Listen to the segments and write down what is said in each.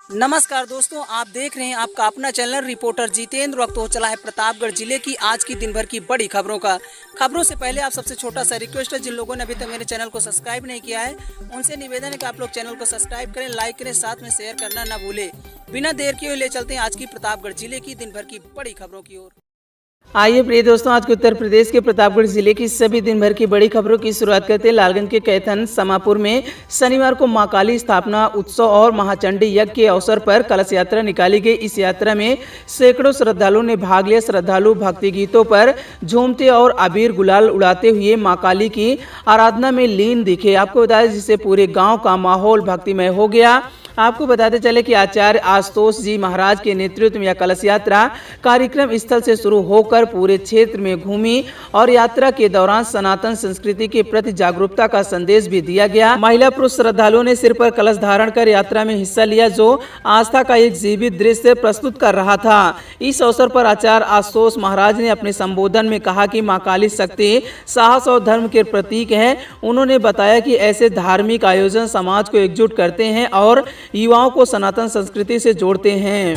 नमस्कार दोस्तों, आप देख रहे हैं आपका अपना चैनल रिपोर्टर जितेंद्र। वक्त हो चला है प्रतापगढ़ जिले की आज की दिन भर की बड़ी खबरों से पहले आप सबसे छोटा सा रिक्वेस्ट है, जिन लोगों ने अभी तक मेरे चैनल को सब्सक्राइब नहीं किया है उनसे निवेदन है कि आप लोग चैनल को सब्सक्राइब करें, लाइक करें, साथ में शेयर करना ना भूले। बिना देर किए ले चलते हैं आज की प्रतापगढ़ जिले की दिन भर की बड़ी खबरों की ओर। आइए प्रिय दोस्तों, आज के उत्तर प्रदेश के प्रतापगढ़ जिले की सभी दिन भर की बड़ी खबरों की शुरुआत करते हैं। लालगंज के कैथन समापुर में शनिवार को मां काली स्थापना उत्सव और महाचंडी यज्ञ के अवसर पर कलश यात्रा निकाली गई। इस यात्रा में सैकड़ों श्रद्धालुओं ने भाग लिया। श्रद्धालु भक्ति गीतों पर झूमते और अबीर गुलाल उड़ाते हुए मां काली की आराधना में लीन दिखे। आपको बताया जिससे पूरे गाँव का माहौल भक्तिमय हो गया। आपको बताते चले कि आचार्य आशुतोष जी महाराज के नेतृत्व में यह कलश यात्रा कार्यक्रम स्थल से शुरू होकर पूरे क्षेत्र में घूमी और यात्रा के दौरान सनातन संस्कृति के प्रति जागरूकता का संदेश भी दिया गया। महिला पुरुष श्रद्धालुओं ने सिर पर कलश धारण कर यात्रा में हिस्सा लिया, जो आस्था का एक जीवित दृश्य प्रस्तुत कर रहा था। इस अवसर पर आचार्य आशुतोष महाराज ने अपने संबोधन में कहा कि मां काली शक्ति साहस और धर्म के प्रतीक है। उन्होंने बताया कि ऐसे धार्मिक आयोजन समाज को एकजुट करते हैं और युवाओं को सनातन संस्कृति से जोड़ते हैं।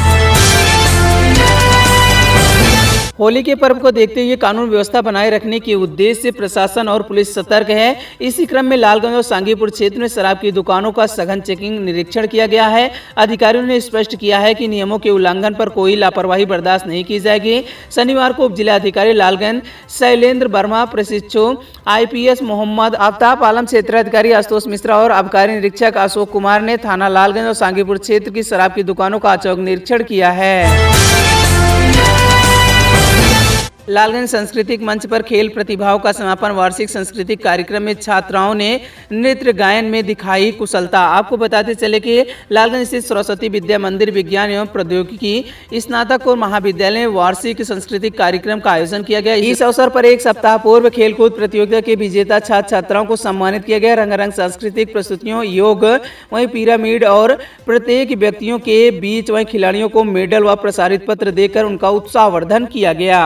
होली के पर्व को देखते हुए कानून व्यवस्था बनाए रखने के उद्देश्य से प्रशासन और पुलिस सतर्क है। इसी क्रम में लालगंज और सांगीपुर क्षेत्र में शराब की दुकानों का सघन चेकिंग निरीक्षण किया गया है। अधिकारियों ने स्पष्ट किया है कि नियमों के उल्लंघन पर कोई लापरवाही बर्दाश्त नहीं की जाएगी। शनिवार को उप जिलाधिकारी लालगंज शैलेंद्र वर्मा, प्रशिक्षु IPS मोहम्मद आफ्ताब आलम, क्षेत्राधिकारी आशुतोष मिश्रा और आबकारी निरीक्षक अशोक कुमार ने थाना लालगंज और सांगीपुर क्षेत्र की शराब की दुकानों का औचक निरीक्षण किया है। लालगंज सांस्कृतिक मंच पर खेल प्रतिभाओं का समापन। वार्षिक सांस्कृतिक कार्यक्रम में छात्राओं ने नृत्य गायन में दिखाई कुशलता। आपको बताते चले कि लालगंज स्थित सरस्वती विद्या मंदिर विज्ञान एवं प्रौद्योगिकी स्नातक और महाविद्यालय में वार्षिक सांस्कृतिक कार्यक्रम का आयोजन किया गया। इस अवसर पर एक सप्ताह पूर्व खेलकूद प्रतियोगिता के विजेता छात्र छात्राओं को सम्मानित किया गया। रंगारंग सांस्कृतिक प्रस्तुतियों, योग, वहीं पिरामिड और प्रत्येक व्यक्तियों के बीच वहीं खिलाड़ियों को मेडल व प्रसारित पत्र देकर उनका उत्साहवर्धन किया गया।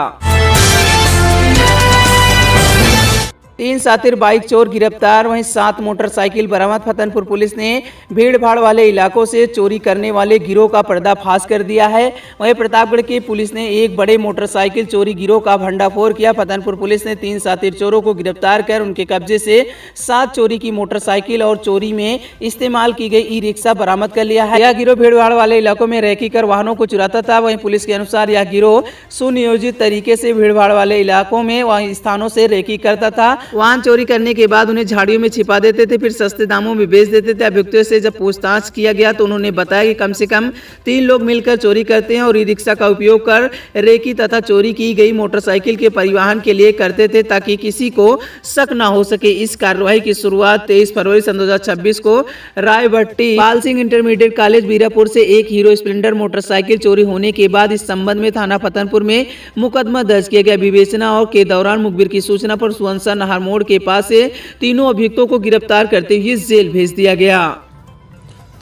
3 शातिर बाइक चोर गिरफ्तार, वहीं 7 मोटरसाइकिल बरामद। फतेहपुर पुलिस ने भीड़ भाड़ वाले इलाकों से चोरी करने वाले गिरोह का पर्दाफाश कर दिया है। वहीं प्रतापगढ़ की पुलिस ने एक बड़े मोटरसाइकिल चोरी गिरोह का भंडाफोड़ किया। फतेहपुर पुलिस ने 3 शातिर चोरों को गिरफ्तार कर उनके कब्जे से 7 चोरी की मोटरसाइकिल और चोरी में इस्तेमाल की गई ई-रिक्शा बरामद कर लिया है। यह गिरोह भीड़ भाड़ वाले इलाकों में रैकी कर वाहनों को चुराता था। वहीं पुलिस के अनुसार यह गिरोह सुनियोजित तरीके से भीड़ भाड़ वाले इलाकों में वहीं स्थानों से रैकी करता था। वाहन चोरी करने के बाद उन्हें झाड़ियों में छिपा देते थे, फिर सस्ते दामों में बेच देते थे। अभियुक्तों से जब पूछताछ किया गया तो उन्होंने बताया कि कम से कम 3 लोग मिलकर चोरी करते हैं और ई रिक्शा का उपयोग कर रेकी तथा चोरी की गई मोटरसाइकिल के परिवहन के लिए करते थे, ताकि किसी को शक न हो सके। इस कार्रवाई की शुरुआत 23 फरवरी 2026 को रायभट्टी पाल सिंह इंटरमीडिएट कॉलेज बीरापुर से एक हीरो स्प्लेंडर मोटरसाइकिल चोरी होने के बाद इस संबंध में थाना फतेहपुर में मुकदमा दर्ज किया गया। विवेचना और के दौरान मुखबिर की सूचना पर सुवंसा नहर मोड़ के पास से तीनों अभियुक्तों को गिरफ्तार करते हुए जेल भेज दिया गया।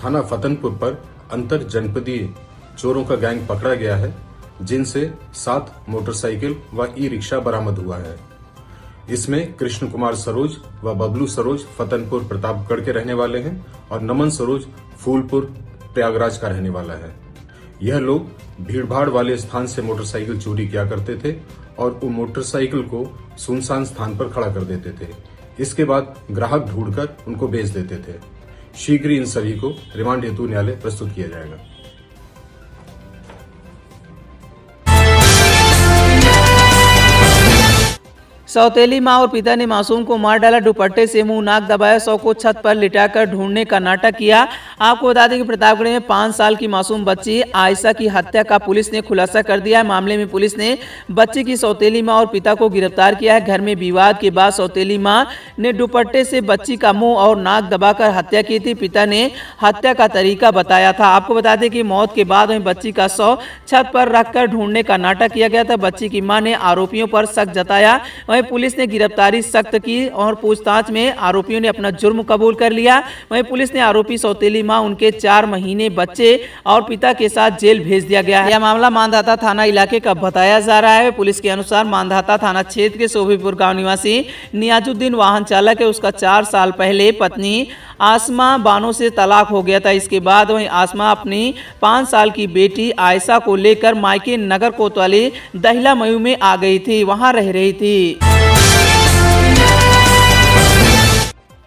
थाना फतेहपुर पर अंतर जनपदीय चोरों का गैंग पकड़ा गया है, जिनसे 7 मोटरसाइकिल व ई रिक्शा बरामद हुआ है। इसमें कृष्ण कुमार सरोज व बबलू सरोज फतेहपुर प्रतापगढ़ के रहने वाले हैं और नमन सरोज फूलपुर प्रयागराज का रहने वाला है। यह लोग भीड़भाड़ वाले स्थान से मोटरसाइकिल चोरी किया करते थे और वो मोटरसाइकिल को सुनसान स्थान पर खड़ा कर देते थे। इसके बाद ग्राहक ढूंढकर उनको बेच देते थे। शीघ्र इन सभी को रिमांड हेतु न्यायालय प्रस्तुत किया जाएगा। सौतेली मां और पिता ने मासूम को मार डाला, दुपट्टे से मुंह नाक दबाया, 100 को छत पर लिटाकर ढूंढने का नाटक किया। आपको बता दें कि प्रतापगढ़ में 5 साल की मासूम बच्ची आयशा की हत्या का पुलिस ने खुलासा कर दिया है। मामले में पुलिस ने बच्ची की सौतेली मां और पिता को गिरफ्तार किया है। घर में विवाद के बाद सौतेली मां ने दुपट्टे से बच्ची का मुंह और नाक दबाकर हत्या की थी। पिता ने हत्या का तरीका बताया था। आपको बता दें कि मौत के बाद वहीं बच्ची का शव छत पर रखकर ढूंढने का नाटक किया गया था। बच्ची की मां ने आरोपियों पर शक जताया। वहीं पुलिस ने गिरफ्तारी सख्त की और पूछताछ में आरोपियों ने अपना जुर्म कबूल कर लिया। वहीं पुलिस ने आरोपी सौतेली मां, उनके 4 महीने बच्चे और पिता के साथ जेल भेज दिया गया है। यह मामला मांधाता थाना इलाके का बताया जा रहा है। पुलिस के अनुसार मांधाता थाना क्षेत्र के सोभीपुर गांव निवासी नियाजुद्दीन वाहन चालक है। उसका 4 साल पहले पत्नी आसमा बानो से तलाक हो गया था। इसके बाद वहीं आसमा अपनी 5 साल की बेटी आयशा को लेकर मायके नगर कोतवाली दहिला मयू में आ गई थी, वहां रह रही थी।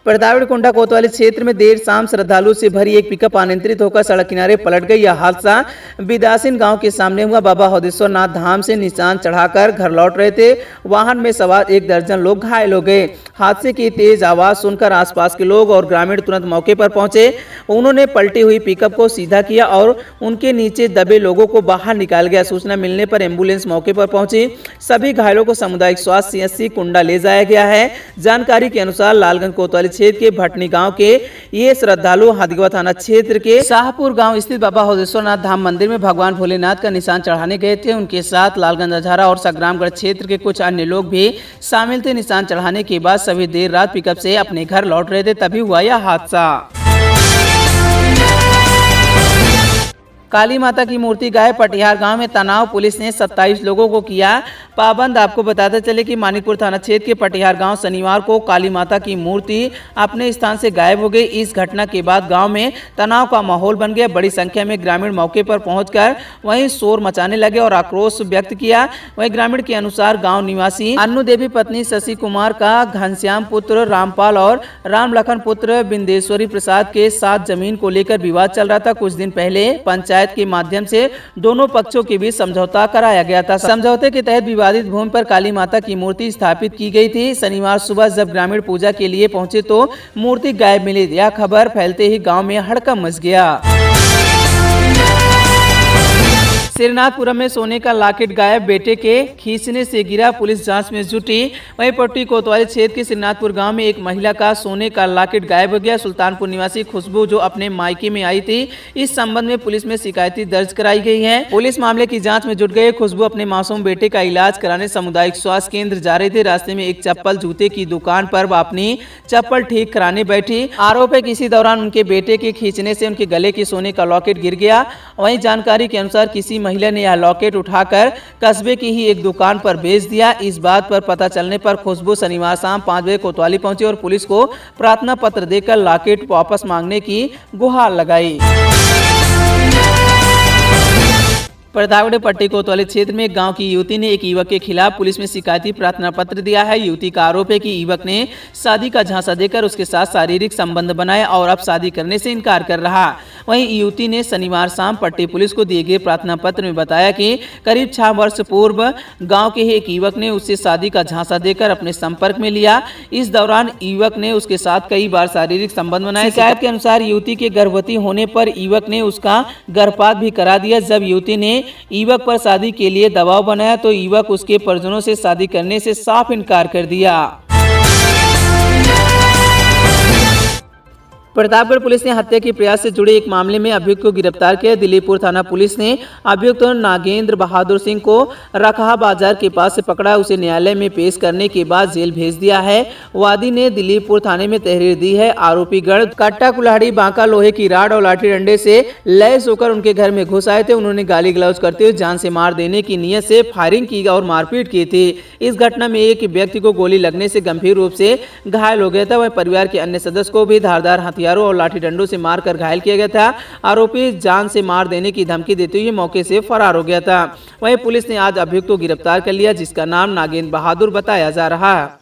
प्रतापगढ़ कोंडा कोतवाली क्षेत्र में देर शाम श्रद्धालु से भरी एक पिकअप अनियंत्रित होकर सड़क किनारे पलट गई। यह हादसा बिदासिन गांव के सामने हुआ। बाबा हौदेश्वर नाथ धाम से निशान चढ़ाकर घर लौट रहे थे। वाहन में सवार 1 दर्जन लोग घायल हो गए। हादसे की तेज आवाज सुनकर आसपास के लोग और ग्रामीण तुरंत मौके पर पहुंचे। उन्होंने पलटी हुई पिकअप को सीधा किया और उनके नीचे दबे लोगों को बाहर निकाल गया। सूचना मिलने पर एम्बुलेंस मौके पर पहुंची। सभी घायलों को सामुदायिक स्वास्थ्य CHC कुंडा ले जाया गया है। जानकारी के अनुसार लालगंज कोतवाली क्षेत्र के भटनी गांव के ये श्रद्धालु हादीगवा थाना क्षेत्र के शाहपुर गांव स्थित बाबा हौदेश्वर नाथ धाम मंदिर में भगवान भोलेनाथ का निशान चढ़ाने गए थे। उनके साथ लालगंज अझारा और संग्रामगढ़ क्षेत्र के कुछ अन्य लोग भी शामिल थे। निशान चढ़ाने के बाद सभी देर रात पिकअप से अपने घर लौट रहे थे, तभी हुआ यह हादसा। काली माता की मूर्ति गायब, पटिहार गांव में तनाव, पुलिस ने 27 लोगों को किया पाबंद। आपको बताते चले कि मानिकपुर थाना क्षेत्र के पटिहार गांव शनिवार को काली माता की मूर्ति अपने स्थान से गायब हो गई। इस घटना के बाद गांव में तनाव का माहौल बन गया। बड़ी संख्या में ग्रामीण मौके पर पहुंचकर वहीं शोर मचाने लगे और आक्रोश व्यक्त किया। वहीं ग्रामीण के अनुसार गाँव निवासी अन्नू देवी पत्नी शशि कुमार का घनश्याम पुत्र रामपाल और राम लखन पुत्र बिंदेश्वरी प्रसाद के साथ जमीन को लेकर विवाद चल रहा था। कुछ दिन पहले पंचायत के माध्यम से दोनों पक्षों के बीच समझौता कराया गया था। समझौते के तहत विवादित भूमि पर काली माता की मूर्ति स्थापित की गई थी। शनिवार सुबह जब ग्रामीण पूजा के लिए पहुंचे तो मूर्ति गायब मिली। यह खबर फैलते ही गांव में हड़कंप मच गया। श्रीनाथपुरम में सोने का लॉकेट गायब, बेटे के खींचने से गिरा, पुलिस जांच में जुटी। वहीं पट्टी कोतवाली क्षेत्र के श्रीनाथपुर गांव में एक महिला का सोने का लॉकेट गायब हो गया। सुल्तानपुर निवासी खुशबू जो अपने मायके में आई थी, इस संबंध में पुलिस में शिकायत दर्ज कराई गई है। पुलिस मामले की जांच में जुट गई। खुशबू अपने मासूम बेटे का इलाज कराने सामुदायिक स्वास्थ्य केंद्र जा रहे थे। रास्ते में एक चप्पल जूते की दुकान पर वह अपनी चप्पल ठीक कराने बैठी। आरोप है कि इसी दौरान उनके बेटे के खींचने से उनके गले की सोने का लॉकेट गिर गया। वहीं जानकारी के अनुसार किसी महिला ने यह लॉकेट उठाकर कस्बे की ही एक दुकान पर बेच दिया। इस बात पर पता चलने पर खुशबू शनिवार शाम 5 बजे कोतवाली पहुंची और पुलिस को प्रार्थना पत्र देकर लॉकेट वापस मांगने की गुहार लगाई। प्रतापगढ़ पट्टी कोतवाली क्षेत्र में गांव की युवती ने एक युवक के खिलाफ पुलिस में शिकायती प्रार्थना पत्र दिया है। युवती का आरोप है कि युवक ने शादी का झांसा देकर उसके साथ शारीरिक संबंध बनाया और अब शादी करने से इनकार कर रहा। वहीं युवती ने शनिवार शाम पट्टी पुलिस को दिए गए प्रार्थना पत्र में बताया कि करीब 6 वर्ष पूर्व गाँव के ही एक युवक ने उससे शादी का झांसा देकर अपने संपर्क में लिया। इस दौरान युवक ने उसके साथ कई बार शारीरिक संबंध बनाए। शिकायत के अनुसार युवती के गर्भवती होने पर युवक ने उसका गर्भपात भी करा दिया। जब युवती ने युवक पर शादी के लिए दबाव बनाया तो युवक उसके परिजनों से शादी करने से साफ इनकार कर दिया। प्रतापगढ़ पुलिस ने हत्या के प्रयास से जुड़े एक मामले में अभियुक्त को गिरफ्तार किया। दिलीपुर थाना पुलिस ने अभियुक्त नागेंद्र बहादुर सिंह को रखा बाजार के पास से पकड़ा। उसे न्यायालय में पेश करने के बाद जेल भेज दिया है। वादी ने दिलीपुर थाने में तहरीर दी है। आरोपी गढ़ कट्टा कुल्हाड़ी बांका लोहे की राड और लाठी डंडे से लैस होकर उनके घर में घुस आए थे। उन्होंने गाली गलौज करते हुए जान से मार देने की नीयत से फायरिंग की और मारपीट की थी। इस घटना में एक व्यक्ति को गोली लगने से गंभीर रूप से घायल हो गया था। वहीं परिवार के अन्य सदस्य को भी धारदार हथियारों और लाठी डंडों से मारकर घायल किया गया था। आरोपी जान से मार देने की धमकी देते हुए मौके से फरार हो गया था। वहीं पुलिस ने आज अभियुक्त को गिरफ्तार कर लिया, जिसका नाम नागेंद्र बहादुर बताया जा रहा है।